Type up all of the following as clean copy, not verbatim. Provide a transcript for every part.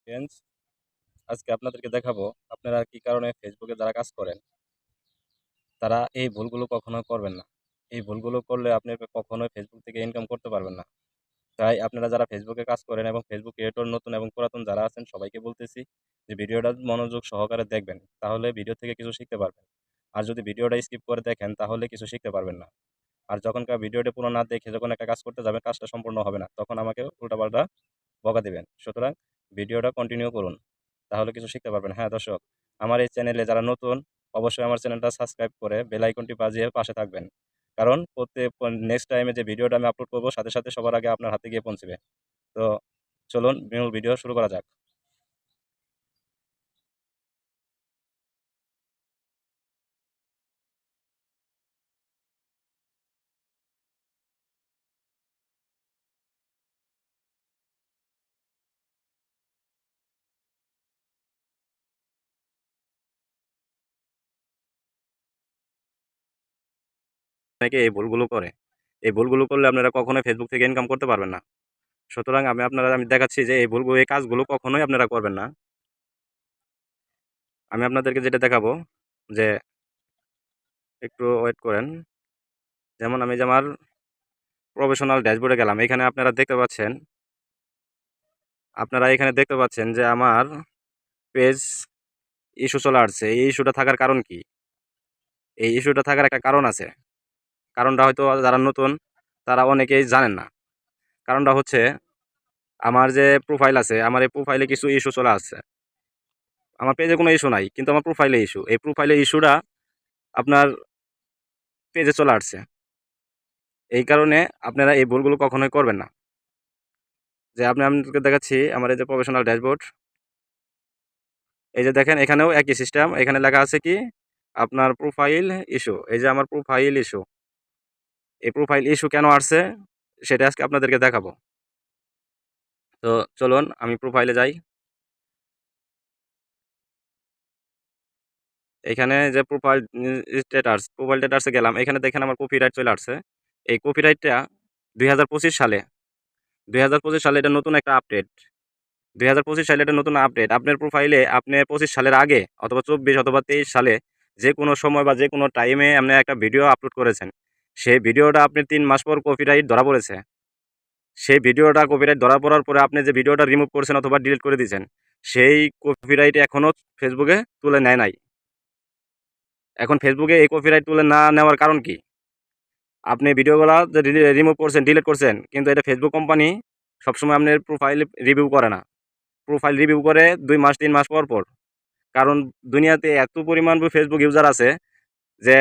Friends, আজকে আপনাদেরকে দেখাবো আপনারা কি কারণে ফেসবুকে যারা কাজ করেন তারা এই ভুলগুলো কখনো করবেন না। এই ভুলগুলো করলে আপনি কখনোই ফেসবুক থেকে ইনকাম করতে পারবেন না। তাই আপনারা যারা ফেসবুকে কাজ করেন এবং ফেসবুক ক্রিয়েটর নতুন এবং পুরাতন যারা আছেন সবাইকে বলতেছি যে ভিডিওটা মনোযোগ সহকারে দেখবেন, তাহলে ভিডিও থেকে কিছু শিখতে পারবেন। আর যদি ভিডিওটা স্কিপ করে দেখেন তাহলে কিছু শিখতে পারবেন না। আর যখনকার ভিডিওটা পুরো না দেখে যখন একটা কাজ করতে যাবেন কাজটা সম্পূর্ণ হবে না, তখন আমাকে উল্টাপাল্টা বকা দিবেন। সুতরাং ভিডিওটা কন্টিনিউ করুন, তাহলে কিছু শিখতে পারবেন। হ্যাঁ দর্শক, আমার এই চ্যানেলে যারা নতুন অবশ্যই আমার চ্যানেলটা সাবস্ক্রাইব করে বেল আইকনটি বাজিয়ে পাশে থাকবেন, কারণ প্রত্যেক নেক্সট টাইমে যে ভিডিওটা আমি আপলোড করবো সাথে সাথে সবার আগে আপনার হাতে গিয়ে পৌঁছবে। তো চলুন মূল ভিডিও শুরু করা যাক। অনেকে এই ভুলগুলো করে, এই ভুলগুলো করলে আপনারা কখনোই ফেসবুক থেকে ইনকাম করতে পারবেন না। সুতরাং আমি দেখাচ্ছি যে এই কাজগুলো কখনোই আপনারা করবেন না। আমি আপনাদেরকে যেটা দেখাবো, যে একটু ওয়েট করেন। যেমন আমি যে আমার প্রফেশনাল ড্যাশবোর্ডে গেলাম, এখানে আপনারা এখানে দেখতে পাচ্ছেন যে আমার পেজ ইস্যু চলে আসছে। এই ইস্যুটা থাকার কারণ কি? এই ইস্যুটা থাকার একটা কারণ আছে। কারণটা হয়তো যারা নতুন তারা অনেকেই জানেন না। কারণটা হচ্ছে, আমার যে প্রোফাইল আছে, আমার এই প্রোফাইলে কিছু ইস্যু চলে আসছে। আমার পেজে কোনো ইস্যু নাই, কিন্তু আমার প্রোফাইলে ইস্যু। এই প্রোফাইলে ইস্যুটা আপনার পেজে চলে আসছে। এই কারণে আপনারা এই ভুলগুলো কখনোই করবেন না। যে আপনাদেরকে দেখাচ্ছি আমার এই যে প্রফেশনাল ড্যাশবোর্ড, এই যে দেখেন এখানেও একই সিস্টেম। এখানে লেখা আছে কি, আপনার প্রোফাইল ইস্যু। এই যে আমার প্রোফাইল ইস্যু, এই প্রোফাইল ইস্যু কেন আসছে সেটা আজকে আপনাদেরকে দেখাবো। তো চলুন আমি প্রোফাইলে যাই। এখানে যে প্রোফাইল স্ট্যাটাসে গেলাম, এখানে দেখেন আমার কপিরাইট চলে আসছে। এই কপিরাইটটা 2025 সালে 2025 সালে এটা নতুন একটা আপডেট। 2025 সালে এটা নতুন আপডেট। আপনার প্রোফাইলে আপনি 25 সালের আগে অথবা 24 অথবা 23 সালে যে কোনো সময় বা যে কোনো টাইমে আপনি একটা ভিডিও আপলোড করেছেন, সেই ভিডিওটা আপনি 3 মাস পর কপিরাইট ধরা পড়েছে। সেই ভিডিওটা কপিরাইট ধরা পড়ার পরে আপনি যে ভিডিওটা রিমুভ করেছেন অথবা ডিলিট করে দিয়েছেন, সেই কপিরাইট এখনও ফেসবুকে তুলে নেয় নাই। এখন ফেসবুকে এই কপিরাইট তুলে না নেওয়ার কারণ কি? আপনি ভিডিওগুলা যে রিমুভ করছেন, ডিলিট করছেন, কিন্তু এটা ফেসবুক কোম্পানি সবসময় আপনার প্রোফাইল রিভিউ করে না। প্রোফাইল রিভিউ করে 2 মাস 3 মাস পর পর। কারণ দুনিয়াতে এত পরিমাণ ফেসবুক ইউজার আছে যে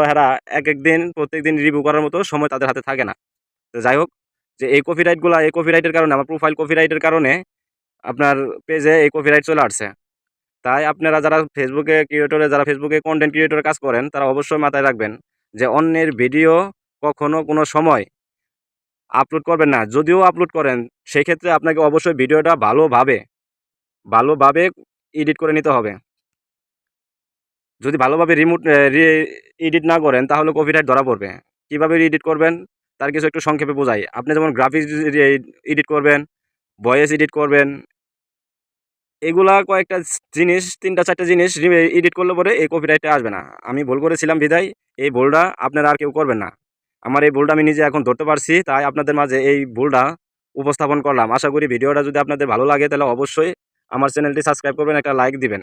হেরা এক দিন প্রত্যেকদিন রিভিউ করার মতো সময় তাদের হাতে থাকে না। তো যাই হোক, যে এই কপিরাইটের কারণে আমার প্রোফাইল কপিরাইটের কারণে আপনার পেজে এই কপিরাইট চলে আসছে। তাই আপনারা যারা ফেসবুকে কন্টেন্ট ক্রিয়েটরে কাজ করেন, তারা অবশ্যই মাথায় রাখবেন যে অন্যের ভিডিও কখনো কোনো সময় আপলোড করবেন না। যদিও আপলোড করেন, সেক্ষেত্রে আপনাকে অবশ্যই ভিডিওটা ভালোভাবে এডিট করে নিতে হবে। যদি ভালোভাবে এডিট না করেন তাহলে কপিরাইট ধরা পড়বে। কিভাবে এডিট করবেন তার কিছু একটু সংক্ষেপে বোঝাই। আপনি যেমন গ্রাফিক্স এডিট করবেন, ভয়েস এডিট করবেন, এগুলা কয়েকটা জিনিস, ৩টা ৪টা জিনিস এডিট করলে পরে এই কপিরাইটটা আসবে না। আমি ভুল করেছিলাম বিধায় এই ভুলটা আপনারা আর কেউ করবেন না। আমার এই ভুলটা আমি নিজে এখন ধরতে পারছি, তাই আপনাদের মাঝে এই ভুলটা উপস্থাপন করলাম। আশা করি ভিডিওটা যদি আপনাদের ভালো লাগে তাহলে অবশ্যই আমার চ্যানেলটি সাবস্ক্রাইব করবেন, একটা লাইক দিবেন।